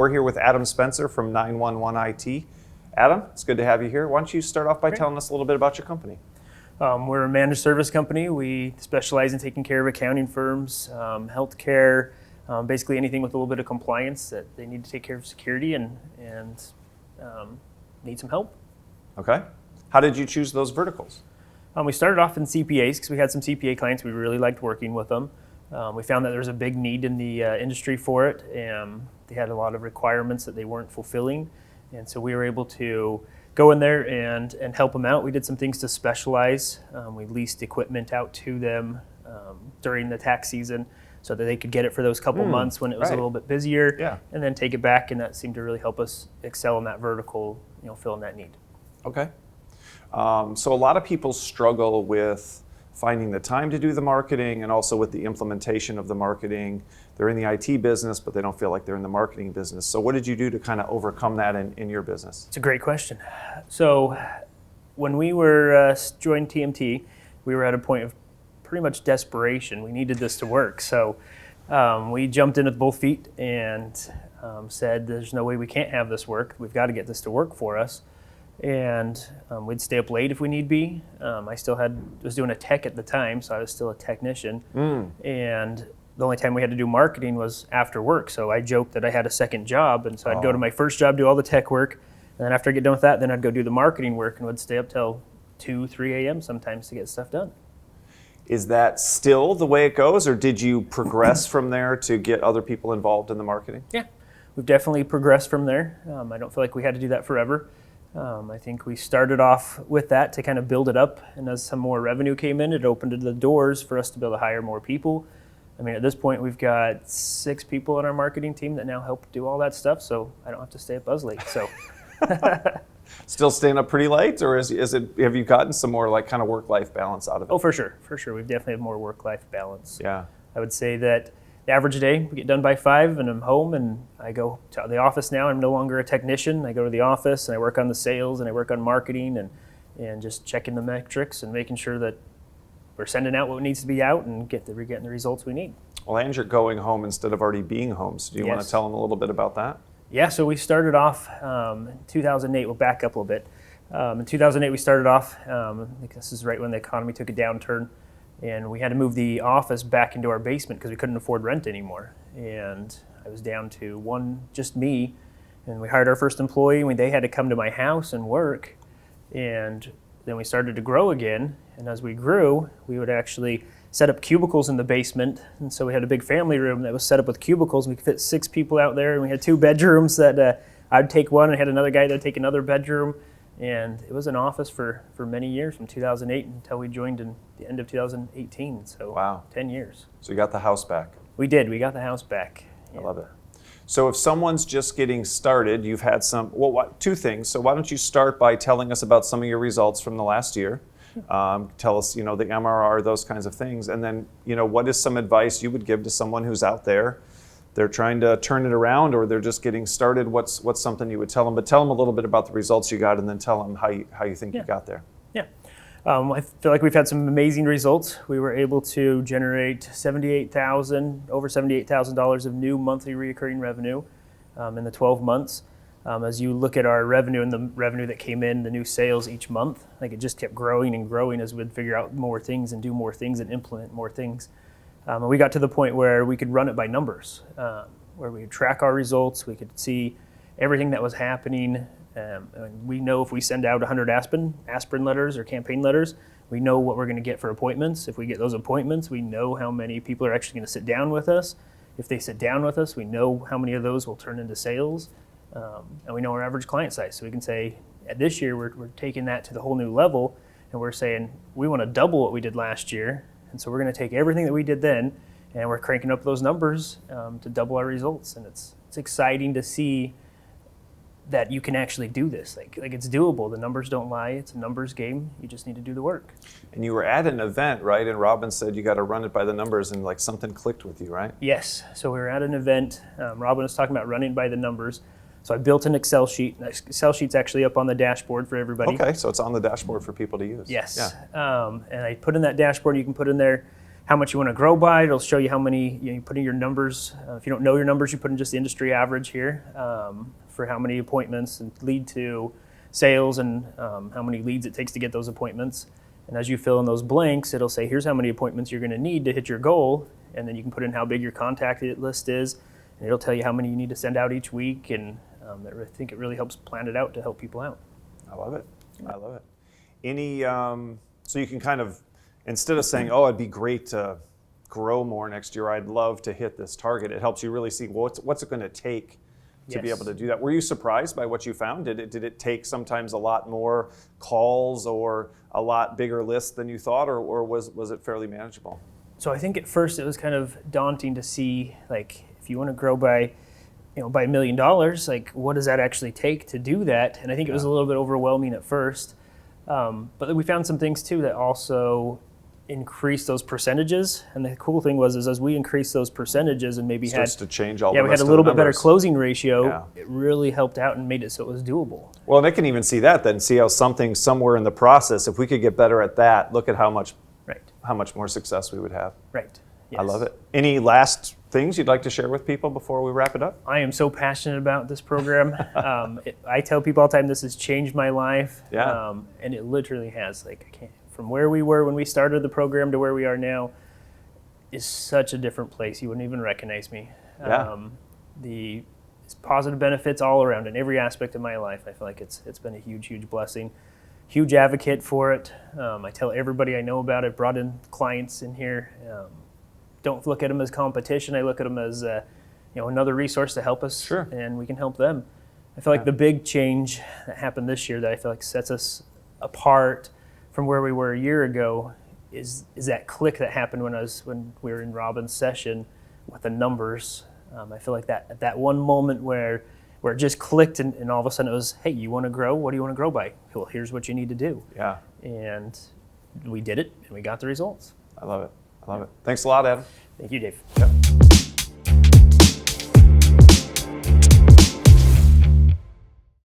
We're here with Adam Spencer from 911 IT. Adam, it's good to have you here. Why don't you start off by telling us a little bit about your company? We're a managed service company. We specialize in taking care of accounting firms, healthcare, basically anything with a little bit of compliance that they need to take care of security and need some help. Okay. How did you choose those verticals? We started off in CPAs because we had some CPA clients. We really liked working with them. We found that there was a big need in the industry for it, and they had a lot of requirements that they weren't fulfilling. And so we were able to go in there and help them out. We did some things to specialize. We leased equipment out to them during the tax season so that they could get it for those couple months when it was a little bit busier, and then take it back, and that seemed to really help us excel in that vertical, filling that need. Okay. So a lot of people struggle with finding the time to do the marketing and also with the implementation of the marketing. They're in the IT business, but they don't feel like they're in the marketing business. So what did you do to kind of overcome that in your business? It's a great question. So when we were joined TMT, we were at a point of pretty much desperation. We needed this to work. So we jumped in with both feet and said, there's no way we can't have this work. We've got to get this to work for us. And we'd stay up late if we need be. I was doing a tech at the time, so I was still a technician. And the only time we had to do marketing was after work. So I joked that I had a second job, and so I'd go to my first job, do all the tech work, and then after I get done with that, then I'd go do the marketing work and would stay up till 2, 3 a.m. sometimes to get stuff done. Is that still the way it goes, or did you progress from there to get other people involved in the marketing? Yeah, we've definitely progressed from there. I don't feel like we had to do that forever. I think we started off with that to kind of build it up, and as some more revenue came in, it opened the doors for us to be able to hire more people. I mean, at this point, we've got 6 people on our marketing team that now help do all that stuff, so I don't have to stay up as late. So, still staying up pretty late, or have you gotten some more like kind of work-life balance out of it? Oh, for sure. We definitely have more work-life balance. Yeah. I would say that the average day, we get done by 5 and I'm home and I go to the office now. I'm no longer a technician. I go to the office and I work on the sales and I work on marketing and just checking the metrics and making sure that we're sending out what needs to be out and we're getting the results we need. Well, and you're going home instead of already being home. So do you want to tell them a little bit about that? Yeah, so we started off in 2008. We'll back up a little bit. In 2008, we started off, I think this is right when the economy took a downturn. And we had to move the office back into our basement because we couldn't afford rent anymore. And I was down to just me. And we hired our first employee. And they had to come to my house and work. And then we started to grow again. And as we grew, we would actually set up cubicles in the basement. And so we had a big family room that was set up with cubicles. We could fit 6 people out there. And we had 2 bedrooms that I'd take one and had another guy that would take another bedroom. And it was an office for many years, from 2008 until we joined in the end of 2018. So wow. 10 years. So you got the house back. We did. We got the house back. I love it. So if someone's just getting started, you've had 2 things. So why don't you start by telling us about some of your results from the last year? Tell us, the MRR, those kinds of things. And then, what is some advice you would give to someone who's out there? They're trying to turn it around, or they're just getting started. What's something you would tell them? But tell them a little bit about the results you got, and then tell them how you think you got there. Yeah, I feel like we've had some amazing results. We were able to generate over $78,000 of new monthly recurring revenue in the 12 months. As you look at our revenue and the revenue that came in, the new sales each month, like it just kept growing and growing as we'd figure out more things and do more things and implement more things. And we got to the point where we could run it by numbers, where we could track our results, we could see everything that was happening. And we know if we send out 100 aspirin letters or campaign letters, we know what we're going to get for appointments. If we get those appointments, we know how many people are actually going to sit down with us. If they sit down with us, we know how many of those will turn into sales. And we know our average client size. So we can say, this year we're taking that to the whole new level, and we're saying we want to double what we did last year. And so we're going to take everything that we did then, and we're cranking up those numbers to double our results. And it's exciting to see that you can actually do this. Like it's doable. The numbers don't lie. It's a numbers game. You just need to do the work. And you were at an event, right? And Robin said you got to run it by the numbers, and like something clicked with you, right? Yes. So we were at an event. Robin was talking about running by the numbers. So I built an Excel sheet. The Excel sheet's actually up on the dashboard for everybody. Okay, so it's on the dashboard for people to use. Yes. Yeah. And I put in that dashboard, you can put in there how much you want to grow by. It'll show you how many, you put in your numbers. If you don't know your numbers, you put in just the industry average here for how many appointments and lead to sales and how many leads it takes to get those appointments. And as you fill in those blanks, it'll say, here's how many appointments you're going to need to hit your goal. And then you can put in how big your contact list is. And it'll tell you how many you need to send out each week. And I think it really helps plan it out to help people out. I love it. I love it. Any, so you can kind of, instead of saying, oh, it'd be great to grow more next year, I'd love to hit this target, it helps you really see what's it going to take to be able to do that. Were you surprised by what you found? Did it take sometimes a lot more calls or a lot bigger list than you thought, or was it fairly manageable? So I think at first it was kind of daunting to see, like, if you want to grow by $1 million, like, what does that actually take to do that? And I think it was a little bit overwhelming at first. But we found some things too that also increase those percentages. And the cool thing was, as we increased those percentages and maybe starts to change all the we rest had a of little the bit better numbers. closing ratio. It really helped out and made it so it was doable. Well, and they can even see that then, see how something somewhere in the process, if we could get better at that, look at how much more success we would have. Right. Yes. I love it. Any last things you'd like to share with people before we wrap it up? I am so passionate about this program. I tell people all the time, this has changed my life. Yeah. And it literally has. Like, I can't, from where we were when we started the program to where we are now is such a different place. You wouldn't even recognize me. Yeah. The positive benefits all around in every aspect of my life. I feel like it's been a huge, huge blessing. Huge advocate for it. I tell everybody I know about it. Brought in clients in here. Don't look at them as competition. I look at them as another resource to help us, and we can help them. I feel like the big change that happened this year that I feel like sets us apart from where we were a year ago is that click that happened when we were in Robin's session with the numbers. I feel like that one moment where it just clicked and all of a sudden it was, hey, you want to grow? What do you want to grow by? Well, here's what you need to do. Yeah. And we did it, and we got the results. I love it. I love it. Thanks a lot, Adam. Thank you, Dave. Yep.